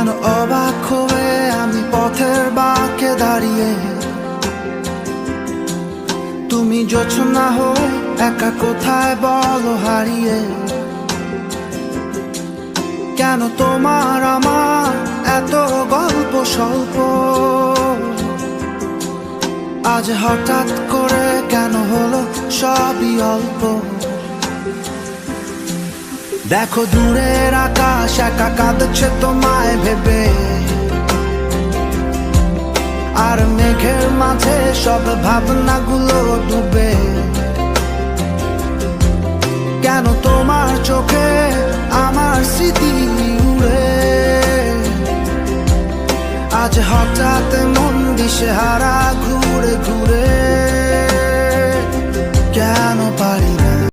কেন অবাক হয়ে আমি পথের বাঁকে দাঁড়িয়ে, তুমি জোছনা হয়ে একা কোথায় বলো হারিয়ে। কেন তোমার আমার এত গল্প স্বল্প, আজ হঠাৎ করে কেন হলো সবই অল্প। দেখো দূরের আকাশ একা কাঁদছে তোমায় ভেবে, আর মেঘের মাঝে সব ভাবনাগুলো ডুবে। কেন তোমার চোখে আমার স্মৃতি উড়ে, আজ হঠাৎ মন দিশেহারা ঘুরে